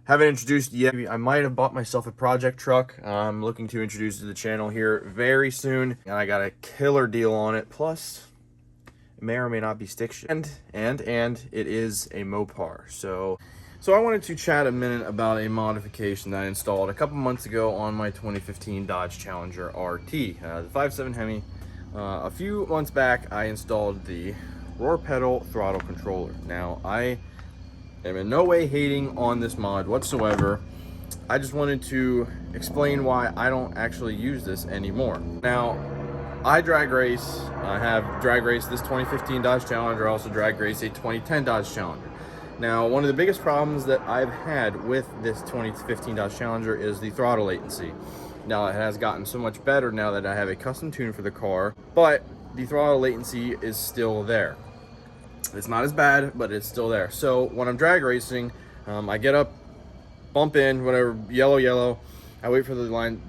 Haven't introduced yet. I might have bought myself a project truck. I'm looking to introduce to the channel here very soon, and I got a killer deal on it. Plus, it may or may not be stick shift, and it is a Mopar. So I wanted to chat a minute about a modification that I installed a couple months ago on my 2015 Dodge Challenger RT, the 5.7 Hemi. A few months back, I installed the roar pedal throttle controller. Now, I am in no way hating on this mod whatsoever. I just wanted to explain why I don't actually use this anymore. Now, I drag race. I have drag raced this 2015 Dodge Challenger. I also drag race a 2010 Dodge Challenger. Now, one of the biggest problems that I've had with this 2015 Dodge Challenger is the throttle latency. Now, it has gotten so much better now that I have a custom tune for the car, but the throttle latency is still there. It's not as bad, but it's still there. So when I'm drag racing, I get up, bump in, whatever, yellow. I wait for the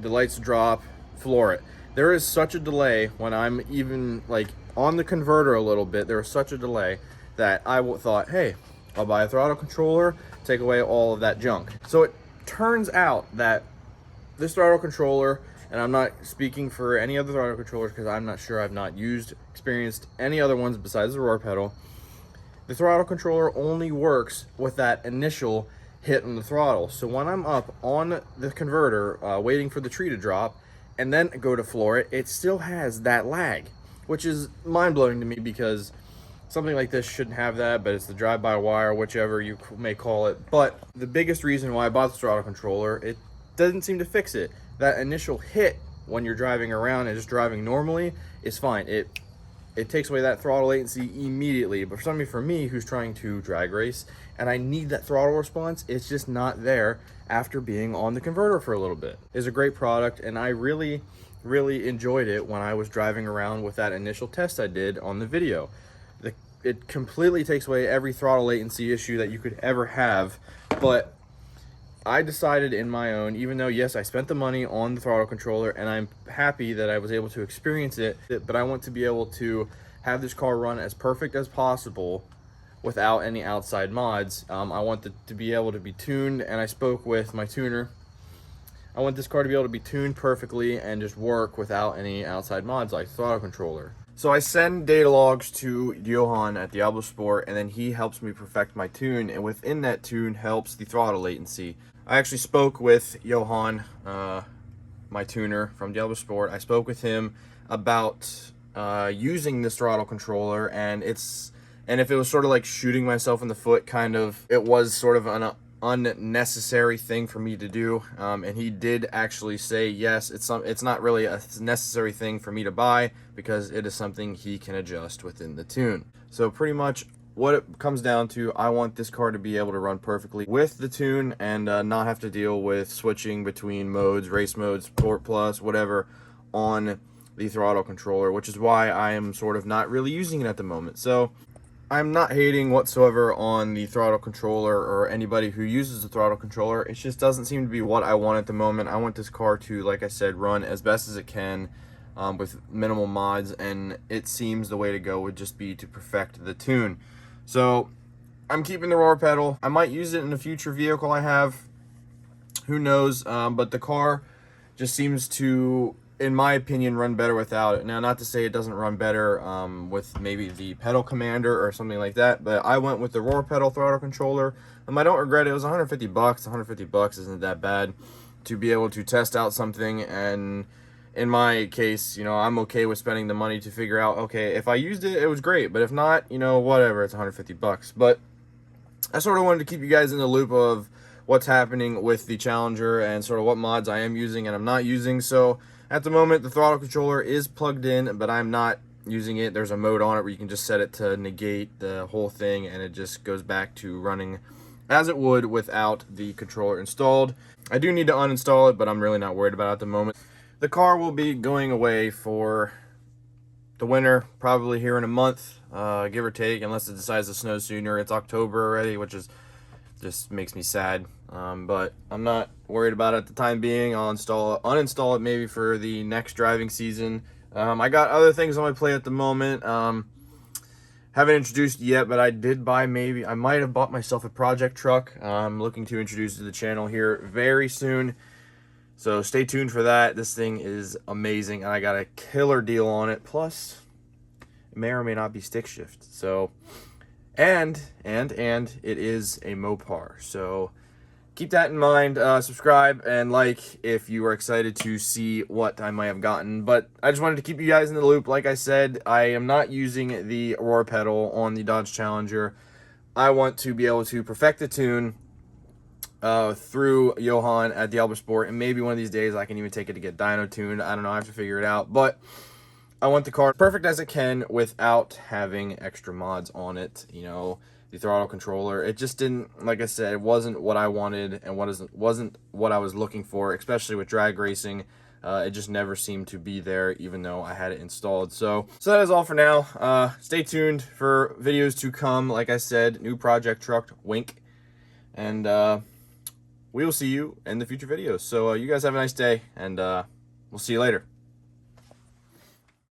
lights to drop, floor it. There is such a delay when I'm even like on the converter a little bit. There is such a delay that I thought, hey, I'll buy a throttle controller, take away all of that junk. So it turns out that this throttle controller, and I'm not speaking for any other throttle controllers because I'm not sure, I've not experienced any other ones besides the roar pedal. The throttle controller only works with that initial hit on the throttle. So when I'm up on the converter, waiting for the tree to drop, and then go to floor it, it still has that lag, which is mind-blowing to me because something like this shouldn't have that, but it's the drive-by-wire, whichever you may call it. But the biggest reason why I bought the throttle controller, it doesn't seem to fix it. That initial hit when you're driving around and just driving normally is fine. It takes away that throttle latency immediately. But for me who's trying to drag race and I need that throttle response, it's just not there after being on the converter for a little bit. It's a great product, and I really enjoyed it when I was driving around with that initial test I did on the video. It completely takes away every throttle latency issue that you could ever have. But I decided in my own, even though yes, I spent the money on the throttle controller and I'm happy that I was able to experience it, but I want to be able to have this car run as perfect as possible without any outside mods. I want it to be able to be tuned, and I spoke with my tuner. I want this car to be able to be tuned perfectly and just work without any outside mods like the throttle controller. So I send data logs to Johan at Diablo Sport, and then he helps me perfect my tune, and within that tune helps the throttle latency. I actually spoke with Johan, my tuner from Diablo Sport. I spoke with him about using this throttle controller, and if it was sort of like shooting myself in the foot, kind of, it was sort of an unnecessary thing for me to do. And he did actually say, yes, it's not really a necessary thing for me to buy because it is something he can adjust within the tune. So pretty much what it comes down to, I want this car to be able to run perfectly with the tune and not have to deal with switching between modes, race modes, Sport Plus, whatever, on the throttle controller, which is why I am sort of not really using it at the moment. So I'm not hating whatsoever on the throttle controller or anybody who uses the throttle controller. It just doesn't seem to be what I want at the moment. I want this car to, like I said, run as best as it can with minimal mods, and it seems the way to go would just be to perfect the tune. So I'm keeping the roar pedal. I might use it in a future vehicle I have. Who knows? But the car just seems to, in my opinion, run better without it. Now, not to say it doesn't run better with maybe the pedal commander or something like that, but I went with the roar pedal throttle controller. I don't regret it. It was 150 bucks. 150 bucks isn't that bad to be able to test out something. And in my case, you know, I'm okay with spending the money to figure out, okay, if I used it, it was great, but if not, you know, whatever, it's 150 bucks. But I sort of wanted to keep you guys in the loop of what's happening with the Challenger and sort of what mods I am using and I'm not using. So at the moment, the throttle controller is plugged in, but I'm not using it. There's a mode on it where you can just set it to negate the whole thing, and it just goes back to running as it would without the controller installed. I do need to uninstall it, but I'm really not worried about it at the moment. The car will be going away for the winter, probably here in a month, give or take, unless it decides to snow sooner. It's October already, which is just makes me sad. But I'm not worried about it at the time being. I'll uninstall it maybe for the next driving season. I got other things on my plate at the moment. Haven't introduced yet, but I did buy I might have bought myself a project truck. I'm looking to introduce to the channel here very soon. So stay tuned for that. This thing is amazing, and I got a killer deal on it. Plus, it may or may not be stick shift. So, and it is a Mopar. So keep that in mind. Subscribe and like if you are excited to see what I might have gotten. But I just wanted to keep you guys in the loop. Like I said, I am not using the Aurora pedal on the Dodge Challenger. I want to be able to perfect the tune through Johan at the Albert Sport, and maybe one of these days I can even take it to get dyno tuned. I don't know, I have to figure it out, but I want the car perfect as it can without having extra mods on it. You know, the throttle controller, it just didn't, like I said, it wasn't what I wanted and wasn't what I was looking for, especially with drag racing. It just never seemed to be there, even though I had it installed. So that is all for now. Stay tuned for videos to come. Like I said, new project truck, wink, and we will see you in the future videos. So you guys have a nice day, and we'll see you later.